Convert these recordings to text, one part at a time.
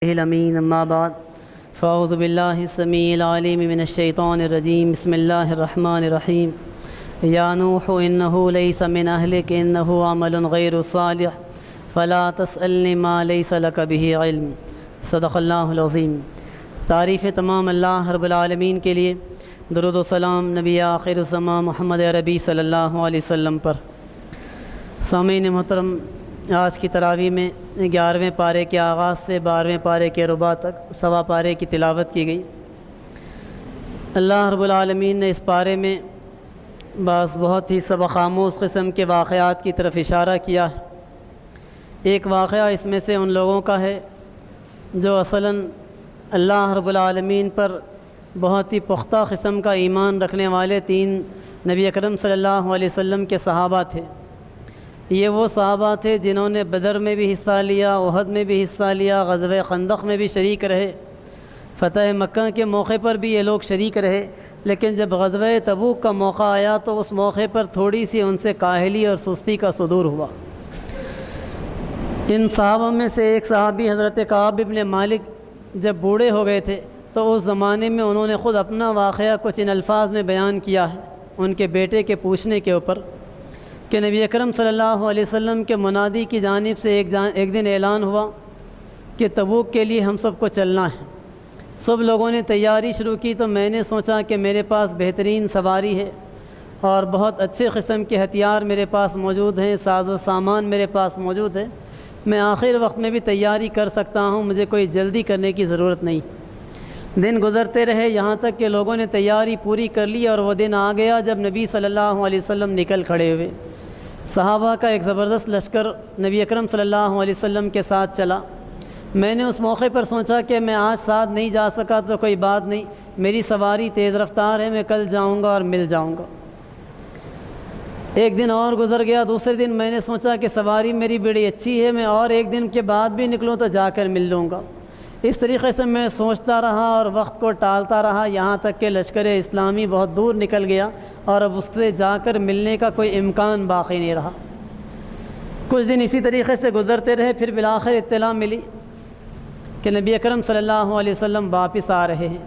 الامین اما بعد فاعوذ باللہ السمیع العلیم من الشیطان الرجیم بسم اللہ الرحمن الرحیم یا نوح انہ لیس من اہلک انہ عمل غیر صالح فلا تسألنی ما لیس لک بہ علم صدق اللہ العظیم۔ تعریف تمام اللہ رب العالمین کے لیے، درود و سلام نبی آخر الزمان محمد عربی صلی اللہ علیہ وسلم پر۔ سامعین محترم، آج کی تراویح میں 11ویں پارے کے آغاز سے 12ویں پارے کے ربع تک سوا پارے کی تلاوت کی گئی۔ اللہ رب العالمین نے اس پارے میں بہت ہی سبق آموز قسم کے واقعات کی طرف اشارہ کیا ہے۔ ایک واقعہ اس میں سے ان لوگوں کا ہے جو اصلاً اللہ رب العالمین پر بہت ہی پختہ قسم کا ایمان رکھنے والے 3 نبی اکرم صلی اللہ علیہ وسلم کے صحابہ تھے۔ یہ وہ صحابہ تھے جنہوں نے بدر میں بھی حصہ لیا، احد میں بھی حصہ لیا، غزوہ خندق میں بھی شریک رہے، فتح مکہ کے موقع پر بھی یہ لوگ شریک رہے، لیکن جب غزوہ تبوک کا موقع آیا تو اس موقع پر تھوڑی سی ان سے کاہلی اور سستی کا صدور ہوا۔ ان صحابہ میں سے ایک صحابی حضرت کعب بن مالک جب بوڑھے ہو گئے تھے تو اس زمانے میں انہوں نے خود اپنا واقعہ کچھ ان الفاظ میں بیان کیا ہے ان کے بیٹے کے پوچھنے کے اوپر کہ نبی اکرم صلی اللہ علیہ وسلم کے منادی کی جانب سے ایک دن اعلان ہوا کہ تبوک کے لیے ہم سب کو چلنا ہے۔ سب لوگوں نے تیاری شروع کی تو میں نے سوچا کہ میرے پاس بہترین سواری ہے اور بہت اچھے قسم کے ہتھیار میرے پاس موجود ہیں، ساز و سامان میرے پاس موجود ہے، میں آخر وقت میں بھی تیاری کر سکتا ہوں، مجھے کوئی جلدی کرنے کی ضرورت نہیں۔ دن گزرتے رہے یہاں تک کہ لوگوں نے تیاری پوری کر لی اور وہ دن آ گیا جب نبی صلی اللہ علیہ وسلم نکل کھڑے ہوئے۔ صحابہ کا ایک زبردست لشکر نبی اکرم صلی اللہ علیہ وسلم کے ساتھ چلا۔ میں نے اس موقع پر سوچا کہ میں آج ساتھ نہیں جا سکا تو کوئی بات نہیں، میری سواری تیز رفتار ہے، میں کل جاؤں گا اور مل جاؤں گا۔ ایک دن اور گزر گیا، دوسرے دن میں نے سوچا کہ سواری میری بڑی اچھی ہے، میں اور ایک دن کے بعد بھی نکلوں تو جا کر مل لوں گا۔ اس طریقے سے میں سوچتا رہا اور وقت کو ٹالتا رہا یہاں تک کہ لشکر اسلامی بہت دور نکل گیا اور اب اس سے جا کر ملنے کا کوئی امکان باقی نہیں رہا۔ کچھ دن اسی طریقے سے گزرتے رہے، پھر بالآخر اطلاع ملی کہ نبی اکرم صلی اللہ علیہ وسلم واپس آ رہے ہیں۔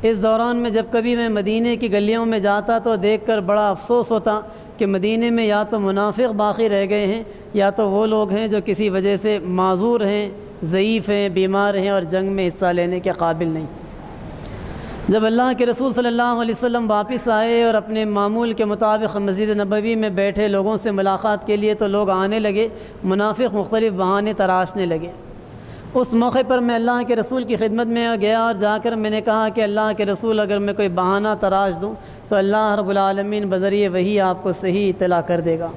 اس دوران میں جب کبھی میں مدینے کی گلیوں میں جاتا تو دیکھ کر بڑا افسوس ہوتا کہ مدینے میں یا تو منافق باقی رہ گئے ہیں یا تو وہ لوگ ہیں جو کسی وجہ سے معذور ہیں، ضعیف ہیں، بیمار ہیں اور جنگ میں حصہ لینے کے قابل نہیں۔ جب اللہ کے رسول صلی اللہ علیہ وسلم واپس آئے اور اپنے معمول کے مطابق مسجد نبوی میں بیٹھے لوگوں سے ملاقات کے لیے تو لوگ آنے لگے، منافق مختلف بہانے تراشنے لگے۔ اس موقع پر میں اللہ کے رسول کی خدمت میں گیا اور جا کر میں نے کہا کہ اللہ کے رسول، اگر میں کوئی بہانہ تراش دوں تو اللہ رب العالمین بذریعہ وہی آپ کو صحیح اطلاع کر دے گا۔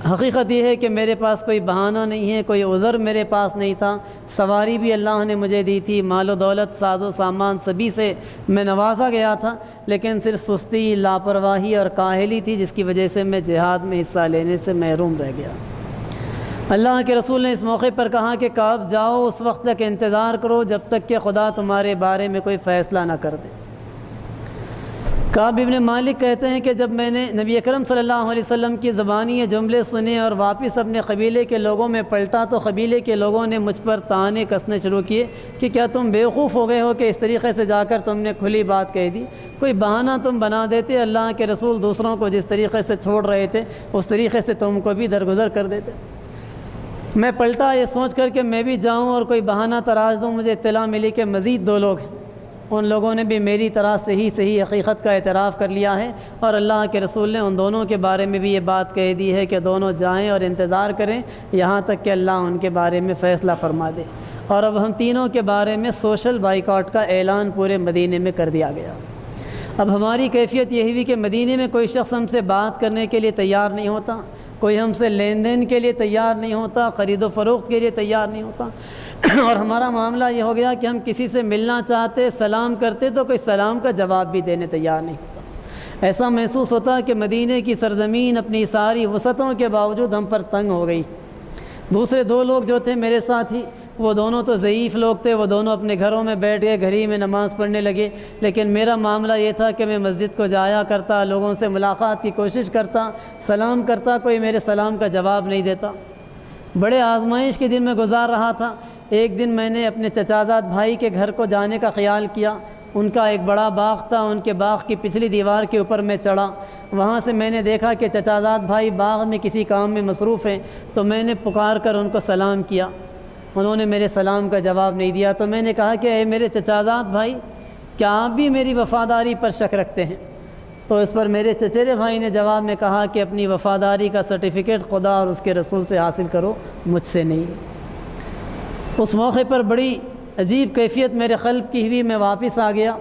حقیقت یہ ہے کہ میرے پاس کوئی بہانہ نہیں ہے، کوئی عذر میرے پاس نہیں تھا، سواری بھی اللہ نے مجھے دی تھی، مال و دولت، ساز و سامان سبھی سے میں نوازا گیا تھا، لیکن صرف سستی، لاپرواہی اور کاہلی تھی جس کی وجہ سے میں جہاد میں حصہ لینے سے محروم رہ گیا۔ اللہ کے رسول نے اس موقع پر کہا کہ کعب جاؤ، اس وقت تک انتظار کرو جب تک کہ خدا تمہارے بارے میں کوئی فیصلہ نہ کر دے۔ کعب بن مالک کہتے ہیں کہ جب میں نے نبی اکرم صلی اللہ علیہ وسلم کی زبانی یہ جملے سنے اور واپس اپنے قبیلے کے لوگوں میں پلٹا تو قبیلے کے لوگوں نے مجھ پر طعنے کسنے شروع کیے کہ کیا تم بیوقوف ہو گئے ہو کہ اس طریقے سے جا کر تم نے کھلی بات کہہ دی، کوئی بہانہ تم بنا دیتے، اللہ کے رسول دوسروں کو جس طریقے سے چھوڑ رہے تھے اس طریقے سے تم کو بھی درگزر کر دیتے۔ میں پلٹا یہ سوچ کر کہ میں بھی جاؤں اور کوئی بہانہ تراش دوں۔ مجھے اطلاع ملی کہ مزید 2 لوگ ہیں، ان لوگوں نے بھی میری طرح صحیح حقیقت کا اعتراف کر لیا ہے اور اللہ کے رسول نے ان دونوں کے بارے میں بھی یہ بات کہہ دی ہے کہ دونوں جائیں اور انتظار کریں یہاں تک کہ اللہ ان کے بارے میں فیصلہ فرما دے۔ اور اب ہم تینوں کے بارے میں سوشل بائیکاٹ کا اعلان پورے مدینے میں کر دیا گیا۔ اب ہماری کیفیت یہی ہوئی کہ مدینے میں کوئی شخص ہم سے بات کرنے کے لیے تیار نہیں ہوتا، کوئی ہم سے لین دین کے لیے تیار نہیں ہوتا، خرید و فروخت کے لیے تیار نہیں ہوتا، اور ہمارا معاملہ یہ ہو گیا کہ ہم کسی سے ملنا چاہتے، سلام کرتے تو کوئی سلام کا جواب بھی دینے تیار نہیں ہوتا۔ ایسا محسوس ہوتا کہ مدینے کی سرزمین اپنی ساری وسعتوں کے باوجود ہم پر تنگ ہو گئی۔ دوسرے 2 لوگ جو تھے میرے ساتھ ہی، وہ دونوں تو ضعیف لوگ تھے، وہ دونوں اپنے گھروں میں بیٹھ گئے، گھر ہی میں نماز پڑھنے لگے، لیکن میرا معاملہ یہ تھا کہ میں مسجد کو جایا کرتا، لوگوں سے ملاقات کی کوشش کرتا، سلام کرتا، کوئی میرے سلام کا جواب نہیں دیتا۔ بڑے آزمائش کے دن میں گزار رہا تھا۔ ایک دن میں نے اپنے چچا زاد بھائی کے گھر کو جانے کا خیال کیا۔ ان کا ایک بڑا باغ تھا، ان کے باغ کی پچھلی دیوار کے اوپر میں چڑھا۔ وہاں سے میں نے دیکھا کہ چچا زاد بھائی باغ میں کسی کام میں مصروف ہیں، تو میں نے پکار کر ان کو سلام کیا۔ انہوں نے میرے سلام کا جواب نہیں دیا، تو میں نے کہا کہ اے میرے چچا زاد بھائی، کیا آپ بھی میری وفاداری پر شک رکھتے ہیں؟ تو اس پر میرے چچیرے بھائی نے جواب میں کہا کہ اپنی وفاداری کا سرٹیفکیٹ خدا اور اس کے رسول سے حاصل کرو، مجھ سے نہیں۔ اس موقع پر بڑی عجیب کیفیت میرے قلب کی ہوئی، میں واپس آ گیا۔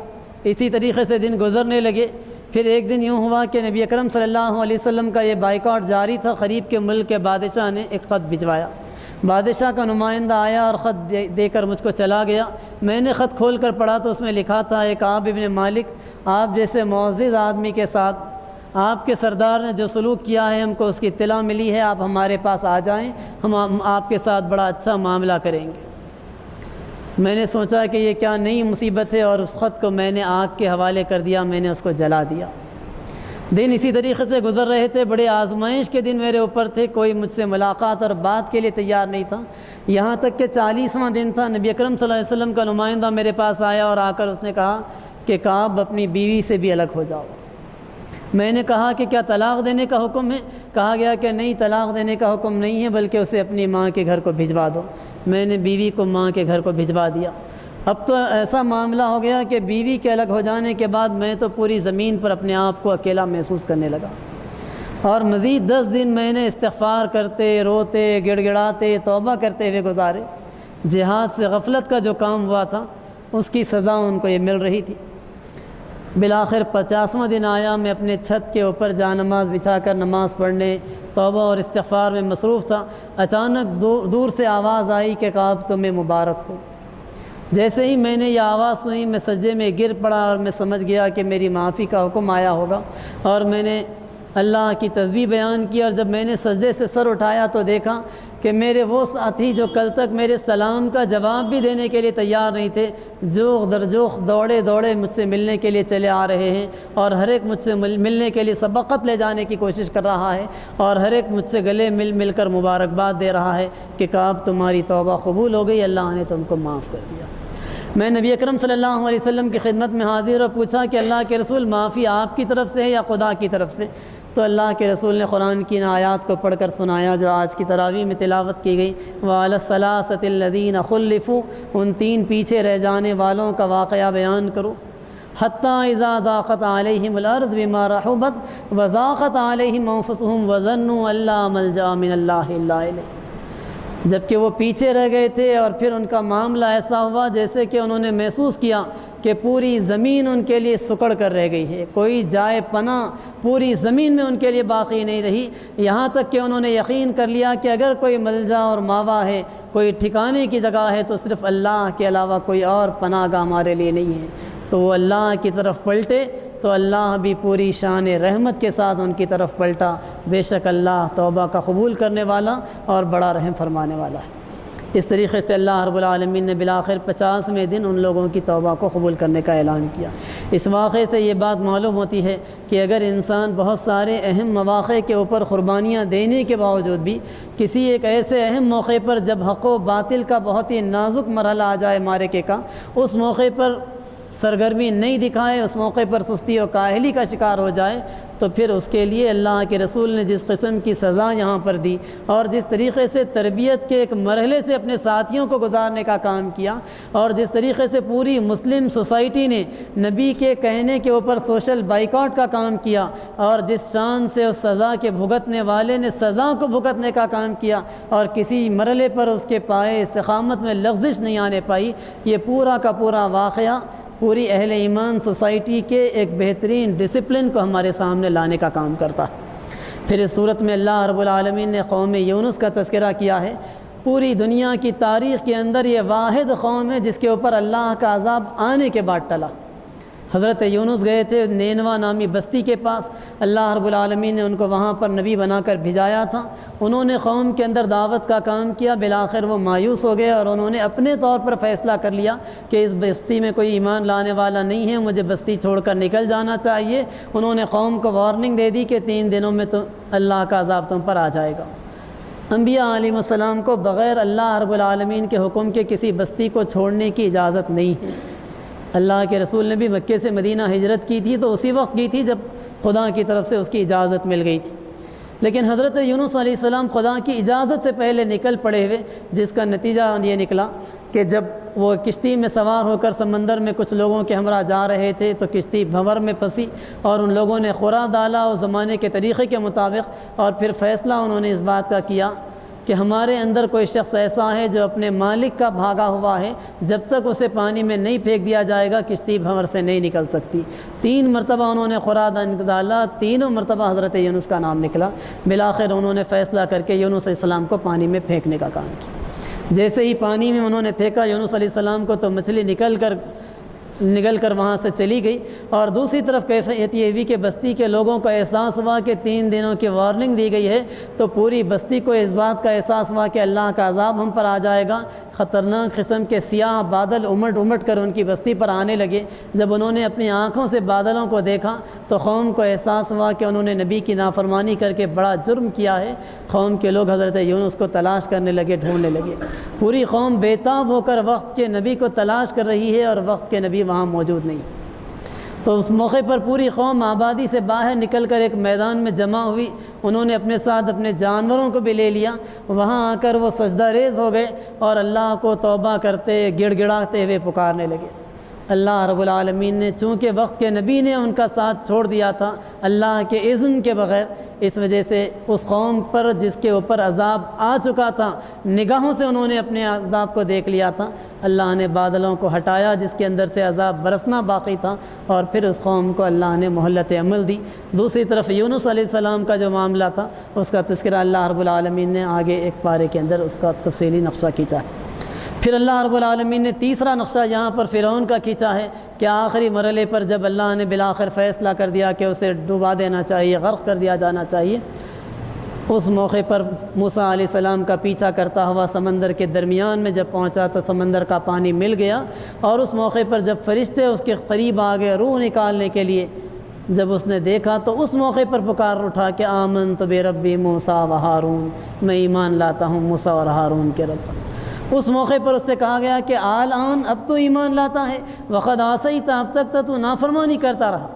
اسی طریقے سے دن گزرنے لگے۔ پھر ایک دن یوں ہوا کہ نبی اکرم صلی اللہ علیہ وسلم کا یہ بائیکاٹ جاری تھا۔ قریب کے ملک کے بادشاہ نے ایک خط بھجوایا۔ بادشاہ کا نمائندہ آیا اور خط دے کر مجھ کو چلا گیا۔ میں نے خط کھول کر پڑھا تو اس میں لکھا تھا، ایک کعب ابن مالک، آپ جیسے معزز آدمی کے ساتھ آپ کے سردار نے جو سلوک کیا ہے، ہم کو اس کی اطلاع ملی ہے، آپ ہمارے پاس آ جائیں، ہم آپ کے ساتھ بڑا اچھا معاملہ کریں گے۔ میں نے سوچا کہ یہ کیا نئی مصیبت ہے، اور اس خط کو میں نے آگ کے حوالے کر دیا، میں نے اس کو جلا دیا۔ دن اسی طریقے سے گزر رہے تھے۔ بڑے آزمائش کے دن میرے اوپر تھے، کوئی مجھ سے ملاقات اور بات کے لیے تیار نہیں تھا۔ یہاں تک کہ 40واں دن تھا، نبی اکرم صلی اللہ علیہ وسلم کا نمائندہ میرے پاس آیا اور آ کر اس نے کہا کہ کعب اپنی بیوی سے بھی الگ ہو جاؤ۔ میں نے کہا کہ کیا طلاق دینے کا حکم ہے؟ کہا گیا کہ نہیں، طلاق دینے کا حکم نہیں ہے، بلکہ اسے اپنی ماں کے گھر کو بھجوا دو۔ میں نے بیوی کو ماں کے گھر کو بھجوا دیا۔ اب تو ایسا معاملہ ہو گیا کہ بیوی کے الگ ہو جانے کے بعد میں تو پوری زمین پر اپنے آپ کو اکیلا محسوس کرنے لگا، اور مزید 10 دن میں نے استغفار کرتے، روتے، گڑ گڑاتے، توبہ کرتے ہوئے گزارے۔ جہاد سے غفلت کا جو کام ہوا تھا، اس کی سزا ان کو یہ مل رہی تھی۔ بالآخر 50واں دن آیا، میں اپنے چھت کے اوپر جا نماز بچھا کر نماز پڑھنے، توبہ اور استغفار میں مصروف تھا۔ اچانک دور سے آواز آئی کہ کعب تمہیں مبارک ہو۔ جیسے ہی میں نے یہ آواز سنی، میں سجدے میں گر پڑا اور میں سمجھ گیا کہ میری معافی کا حکم آیا ہوگا، اور میں نے اللہ کی تسبیح بیان کی۔ اور جب میں نے سجدے سے سر اٹھایا تو دیکھا کہ میرے وہ ساتھی جو کل تک میرے سلام کا جواب بھی دینے کے لیے تیار نہیں تھے، جوخ در جوخ دوڑے دوڑے مجھ سے ملنے کے لیے چلے آ رہے ہیں، اور ہر ایک مجھ سے ملنے کے لیے سبقت لے جانے کی کوشش کر رہا ہے، اور ہر ایک مجھ سے گلے مل کر مبارکباد دے رہا ہے کہ کعب تمہاری توبہ قبول ہو گئی، اللہ نے تم کو معاف کر دیا۔ میں نبی اکرم صلی اللہ علیہ وسلم کی خدمت میں حاضر اور پوچھا کہ اللہ کے رسول، معافی آپ کی طرف سے ہے یا خدا کی طرف سے؟ تو اللہ کے رسول نے قرآن کی ان آیات کو پڑھ کر سنایا جو آج کی تراویح میں تلاوت کی گئی۔ وَعَلَى الثَّلَاثَةِ الَّذِينَ خُلِّفُوا، ان 3 پیچھے رہ جانے والوں کا واقعہ بیان کرو۔ حَتَّىٰ إِذَا ضَاقَتْ عَلَيْهِمُ الْأَرْضُ بِمَا رَحُبَتْ وَضَاقَتْ عَلَيْهِمْ أَنفُسُهُمْ وَظَنُّوا أَن لَّا مَلْجَأَ مِنَ اللَّهِ إِلَّا إِلَيْهِ۔ جبکہ وہ پیچھے رہ گئے تھے، اور پھر ان کا معاملہ ایسا ہوا جیسے کہ انہوں نے محسوس کیا کہ پوری زمین ان کے لیے سکڑ کر رہ گئی ہے، کوئی جائے پناہ پوری زمین میں ان کے لیے باقی نہیں رہی۔ یہاں تک کہ انہوں نے یقین کر لیا کہ اگر کوئی ملجا اور ماوا ہے، کوئی ٹھکانے کی جگہ ہے، تو صرف اللہ کے علاوہ کوئی اور پناہ گاہ ہمارے لیے نہیں ہے۔ تو وہ اللہ کی طرف پلٹے تو اللہ بھی پوری شان رحمت کے ساتھ ان کی طرف پلٹا۔ بے شک اللہ توبہ کا قبول کرنے والا اور بڑا رحم فرمانے والا ہے۔ اس طریقے سے اللہ رب العالمین نے بالآخر 50ویں دن ان لوگوں کی توبہ کو قبول کرنے کا اعلان کیا۔ اس واقعے سے یہ بات معلوم ہوتی ہے کہ اگر انسان بہت سارے اہم مواقع کے اوپر قربانیاں دینے کے باوجود بھی کسی ایک ایسے اہم موقع پر جب حق و باطل کا بہت ہی نازک مرحلہ آ جائے معرکے کا، اس موقع پر سرگرمی نہیں دکھائے، اس موقع پر سستی و کاہلی کا شکار ہو جائے، تو پھر اس کے لیے اللہ کے رسول نے جس قسم کی سزا یہاں پر دی، اور جس طریقے سے تربیت کے ایک مرحلے سے اپنے ساتھیوں کو گزارنے کا کام کیا، اور جس طریقے سے پوری مسلم سوسائٹی نے نبی کے کہنے کے اوپر سوشل بائیکاٹ کا کام کیا، اور جس شان سے اس سزا کے بھگتنے والے نے سزا کو بھگتنے کا کام کیا، اور کسی مرحلے پر اس کے پائے استقامت میں لغزش نہیں آنے پائی، یہ پورا کا پورا واقعہ پوری اہل ایمان سوسائٹی کے ایک بہترین ڈسپلن کو ہمارے سامنے لانے کا کام کرتا ہے۔ پھر اس صورت میں اللہ رب العالمین نے قوم یونس کا تذکرہ کیا ہے۔ پوری دنیا کی تاریخ کے اندر یہ واحد قوم ہے جس کے اوپر اللہ کا عذاب آنے کے بعد ٹلا۔ حضرت یونس گئے تھے نینوا نامی بستی کے پاس، اللہ رب العالمین نے ان کو وہاں پر نبی بنا کر بھیجایا تھا۔ انہوں نے قوم کے اندر دعوت کا کام کیا، بالآخر وہ مایوس ہو گئے، اور انہوں نے اپنے طور پر فیصلہ کر لیا کہ اس بستی میں کوئی ایمان لانے والا نہیں ہے، مجھے بستی چھوڑ کر نکل جانا چاہیے۔ انہوں نے قوم کو وارننگ دے دی کہ 3 دنوں میں تو اللہ کا عذاب تم پر آ جائے گا۔ انبیاء علیہ السلام کو بغیر اللہ رب العالمین کے حکم کے کسی بستی کو چھوڑنے کی اجازت نہیں ہے۔ اللہ کے رسول نے بھی مکے سے مدینہ ہجرت کی تھی تو اسی وقت کی تھی جب خدا کی طرف سے اس کی اجازت مل گئی تھی، لیکن حضرت یونس علیہ السلام خدا کی اجازت سے پہلے نکل پڑے ہوئے، جس کا نتیجہ یہ نکلا کہ جب وہ کشتی میں سوار ہو کر سمندر میں کچھ لوگوں کے ہمراہ جا رہے تھے تو کشتی بھنور میں پھنسی اور ان لوگوں نے خورا ڈالا اس زمانے کے طریقے کے مطابق، اور پھر فیصلہ انہوں نے اس بات کا کیا کہ ہمارے اندر کوئی شخص ایسا ہے جو اپنے مالک کا بھاگا ہوا ہے، جب تک اسے پانی میں نہیں پھینک دیا جائے گا کشتی بھنور سے نہیں نکل سکتی۔ 3 مرتبہ انہوں نے خورا ڈالا، تینوں مرتبہ حضرت یونس کا نام نکلا۔ بالآخر انہوں نے فیصلہ کر کے یونس علیہ السلام کو پانی میں پھینکنے کا کام کیا۔ جیسے ہی پانی میں انہوں نے پھینکا یونس علیہ السلام کو تو مچھلی نکل کر وہاں سے چلی گئی، اور دوسری طرف کیفیت یہ ہوئی کہ بستی کے لوگوں کو احساس ہوا کہ 3 دنوں کی وارننگ دی گئی ہے، تو پوری بستی کو اس بات کا احساس ہوا کہ اللہ کا عذاب ہم پر آ جائے گا۔ خطرناک قسم کے سیاہ بادل امٹ کر ان کی بستی پر آنے لگے۔ جب انہوں نے اپنی آنکھوں سے بادلوں کو دیکھا تو قوم کو احساس ہوا کہ انہوں نے نبی کی نافرمانی کر کے بڑا جرم کیا ہے۔ قوم کے لوگ حضرت یونس کو تلاش کرنے لگے، ڈھونڈنے لگے۔ پوری قوم بے تاب ہو کر وقت کے نبی کو تلاش کر رہی ہے اور وقت کے نبی وہاں موجود نہیں۔ تو اس موقع پر پوری قوم آبادی سے باہر نکل کر ایک میدان میں جمع ہوئی۔ انہوں نے اپنے ساتھ اپنے جانوروں کو بھی لے لیا۔ وہاں آ کر وہ سجدہ ریز ہو گئے اور اللہ کو توبہ کرتے گڑ گڑاتے ہوئے پکارنے لگے۔ اللہ رب العالمین نے چونکہ وقت کے نبی نے ان کا ساتھ چھوڑ دیا تھا اللہ کے اذن کے بغیر، اس وجہ سے اس قوم پر جس کے اوپر عذاب آ چکا تھا، نگاہوں سے انہوں نے اپنے عذاب کو دیکھ لیا تھا، اللہ نے بادلوں کو ہٹایا جس کے اندر سے عذاب برسنا باقی تھا، اور پھر اس قوم کو اللہ نے مہلت عمل دی۔ دوسری طرف یونس علیہ السلام کا جو معاملہ تھا اس کا تذکرہ اللہ رب العالمین نے آگے ایک پارے کے اندر اس کا تفصیلی نقشہ کھینچا ہے۔ پھر اللہ رب العالمین نے تیسرا نقشہ یہاں پر فرعون کا کھینچا ہے کہ آخری مرحلے پر جب اللہ نے بالآخر فیصلہ کر دیا کہ اسے ڈبا دینا چاہیے، غرق کر دیا جانا چاہیے، اس موقع پر موسیٰ علیہ السلام کا پیچھا کرتا ہوا سمندر کے درمیان میں جب پہنچا تو سمندر کا پانی مل گیا، اور اس موقع پر جب فرشتے اس کے قریب آ گئے روح نکالنے کے لیے، جب اس نے دیکھا تو اس موقع پر پکار اٹھا کہ آمنت بربی موسیٰ و ہارون، میں ایمان لاتا ہوں موسیٰ اور ہارون کے رب پر۔ اس موقع پر اس سے کہا گیا کہ آن اب تو ایمان لاتا ہے، وقد عصیت، اب تک تو نافرمانی کرتا رہا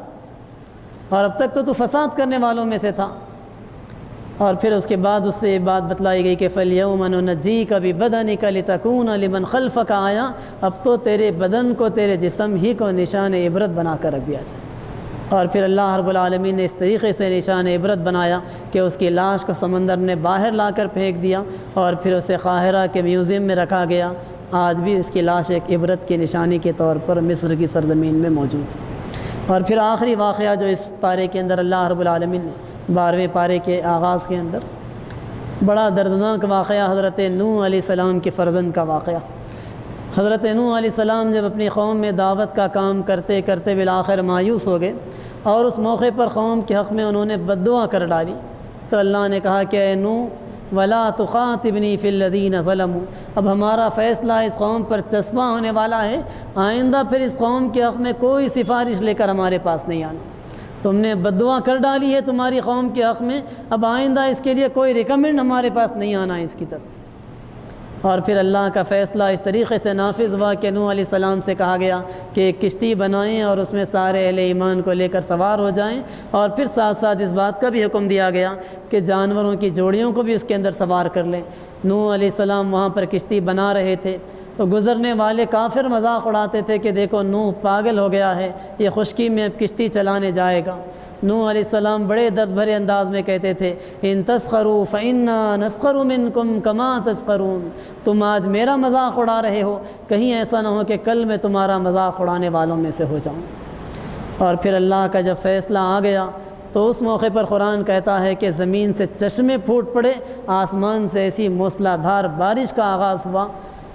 اور اب تک تو فساد کرنے والوں میں سے تھا۔ اور پھر اس کے بعد اس سے یہ بات بتلائی گئی کہ فَالْيَوْمَ نُنَجِّيكَ بِبَدَنِكَ لِتَكُونَ لِمَنْ خَلْفَكَ آیا، اب تو تیرے بدن کو، تیرے جسم ہی کو نشان عبرت بنا کر رکھ دیا جائے۔ اور پھر اللہ رب العالمین نے اس طریقے سے نشان عبرت بنایا کہ اس کی لاش کو سمندر نے باہر لا کر پھینک دیا، اور پھر اسے قاہرہ کے میوزیم میں رکھا گیا۔ آج بھی اس کی لاش ایک عبرت کی نشانی کے طور پر مصر کی سرزمین میں موجود ہے۔ اور پھر آخری واقعہ جو اس پارے کے اندر اللہ رب العالمین نے 12ویں پارے کے آغاز کے اندر بڑا دردناک واقعہ، حضرت نوح علیہ السلام کے فرزند کا واقعہ۔ حضرت نوح علیہ السلام جب اپنی قوم میں دعوت کا کام کرتے کرتے بالآخر مایوس ہو گئے، اور اس موقع پر قوم کے حق میں انہوں نے بد دعا کر ڈالی، تو اللہ نے کہا کہ اے نوح ولا تخاطبنی فی الذین ظلموا، اب ہمارا فیصلہ اس قوم پر چسپاں ہونے والا ہے، آئندہ پھر اس قوم کے حق میں کوئی سفارش لے کر ہمارے پاس نہیں آنا۔ تم نے بد دعا کر ڈالی ہے تمہاری قوم کے حق میں، اب آئندہ اس کے لیے کوئی ریکمنڈ ہمارے پاس نہیں آنا ہے اس کی طرف۔ اور پھر اللہ کا فیصلہ اس طریقے سے نافذ ہوا کہ نوح علیہ السلام سے کہا گیا کہ ایک کشتی بنائیں اور اس میں سارے اہل ایمان کو لے کر سوار ہو جائیں، اور پھر ساتھ ساتھ اس بات کا بھی حکم دیا گیا کہ جانوروں کی جوڑیوں کو بھی اس کے اندر سوار کر لیں۔ نوح علیہ السلام وہاں پر کشتی بنا رہے تھے تو گزرنے والے کافر مذاق اڑاتے تھے کہ دیکھو نوح پاگل ہو گیا ہے، یہ خشکی میں اب کشتی چلانے جائے گا۔ نوح علیہ السلام بڑے درد بھرے انداز میں کہتے تھے ان تسخروا فإنا نسخر منکم کما تسخرون، تم آج میرا مذاق اڑا رہے ہو، کہیں ایسا نہ ہو کہ کل میں تمہارا مذاق اڑانے والوں میں سے ہو جاؤں۔ اور پھر اللہ کا جب فیصلہ آ گیا تو اس موقع پر قرآن کہتا ہے کہ زمین سے چشمے پھوٹ پڑے، آسمان سے ایسی موسلا دھار بارش کا آغاز ہوا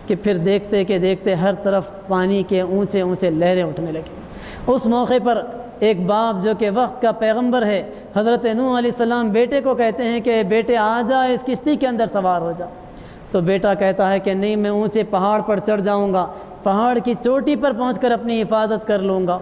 کہ پھر دیکھتے کہ دیکھتے ہر طرف پانی کے اونچے اونچے لہریں اٹھنے لگیں۔ اس موقع پر ایک باپ جو کہ وقت کا پیغمبر ہے، حضرت نوح علیہ السلام بیٹے کو کہتے ہیں کہ بیٹے آ جا اس کشتی کے اندر سوار ہو جا، تو بیٹا کہتا ہے کہ نہیں، میں اونچے پہاڑ پر چڑھ جاؤں گا، پہاڑ کی چوٹی پر پہنچ کر اپنی حفاظت کر لوں گا۔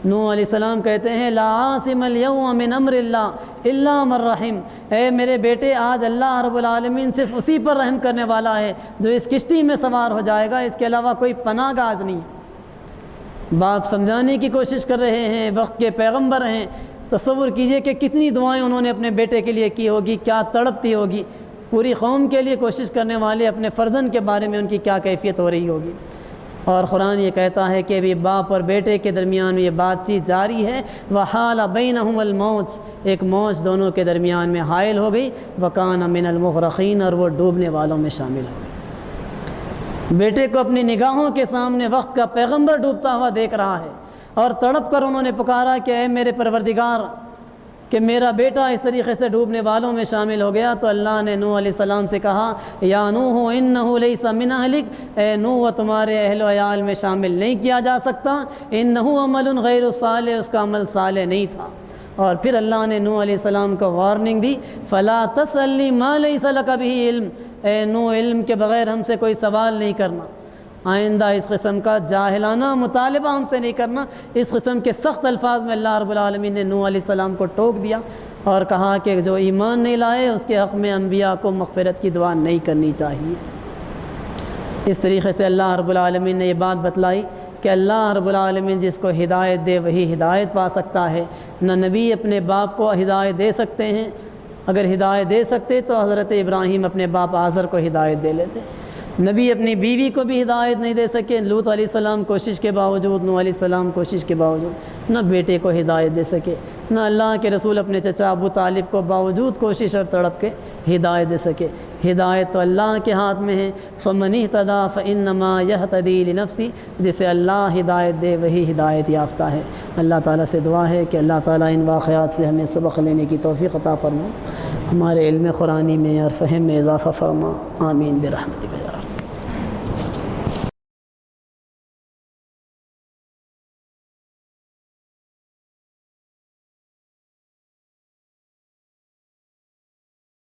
نوح علیہ السلام کہتے ہیں لا عاصم اليوم من امر اللہ الا من رحم، اے میرے بیٹے آج اللہ رب العالمین صرف اسی پر رحم کرنے والا ہے جو اس کشتی میں سوار ہو جائے گا، اس کے علاوہ کوئی پناہ گاہ نہیں۔ باپ سمجھانے کی کوشش کر رہے ہیں، وقت کے پیغمبر ہیں، تصور کیجئے کہ کتنی دعائیں انہوں نے اپنے بیٹے کے لیے کی ہوگی، کیا تڑپتی ہوگی، پوری قوم کے لیے کوشش کرنے والے اپنے فرزند کے بارے میں ان کی کیا کیفیت ہو رہی ہوگی۔ اور قرآن یہ کہتا ہے کہ ابھی باپ اور بیٹے کے درمیان یہ بات چیت جاری ہے، وحال بینہم الموج، ایک موج دونوں کے درمیان میں حائل ہو گئی، وکان من المغرقین، اور وہ ڈوبنے والوں میں شامل ہو گئے۔ بیٹے کو اپنی نگاہوں کے سامنے وقت کا پیغمبر ڈوبتا ہوا دیکھ رہا ہے، اور تڑپ کر انہوں نے پکارا کہ اے میرے پروردگار، کہ میرا بیٹا اس طریقے سے ڈوبنے والوں میں شامل ہو گیا۔ تو اللہ نے نوح علیہ السلام سے کہا یا نوح انہ لیس من اہلک، اے نوح تمہارے اہل و عیال میں شامل نہیں کیا جا سکتا، انہ عمل غیر صالح، اس کا عمل صالح نہیں تھا۔ اور پھر اللہ نے نوح علیہ السلام کو وارننگ دی فلا تسألنی ما لیس لک بہ علم، اے نوح علم کے بغیر ہم سے کوئی سوال نہیں کرنا، آئندہ اس قسم کا جاہلانہ مطالبہ ہم سے نہیں کرنا۔ اس قسم کے سخت الفاظ میں اللہ رب العالمین نے نوح علیہ السلام کو ٹوک دیا اور کہا کہ جو ایمان نہیں لائے اس کے حق میں انبیاء کو مغفرت کی دعا نہیں کرنی چاہیے۔ اس طریقے سے اللہ رب العالمین نے یہ بات بتلائی کہ اللہ رب العالمین جس کو ہدایت دے وہی ہدایت پا سکتا ہے، نہ نبی اپنے باپ کو ہدایت دے سکتے ہیں، اگر ہدایت دے سکتے تو حضرت ابراہیم اپنے باپ آزر کو ہدایت دے لیتے۔ نبی اپنی بیوی کو بھی ہدایت نہیں دے سکے، لوط علیہ السلام کوشش کے باوجود، نوح علیہ السلام کوشش کے باوجود، نہ بیٹے کو ہدایت دے سکے، نہ اللہ کے رسول اپنے چچا ابو طالب کو باوجود کوشش اور تڑپ کے ہدایت دے سکے۔ ہدایت تو اللہ کے ہاتھ میں ہے، فمن اہتدی فانما یہتدی لنفسہ، جسے اللہ ہدایت دے وہی ہدایت یافتہ ہے۔ اللہ تعالیٰ سے دعا ہے کہ اللہ تعالیٰ ان واقعات سے ہمیں سبق لینے کی توفیق عطا فرما، ہمارے علم قرآنی میں اور فہم میں اضافہ فرما، آمین برحمتک۔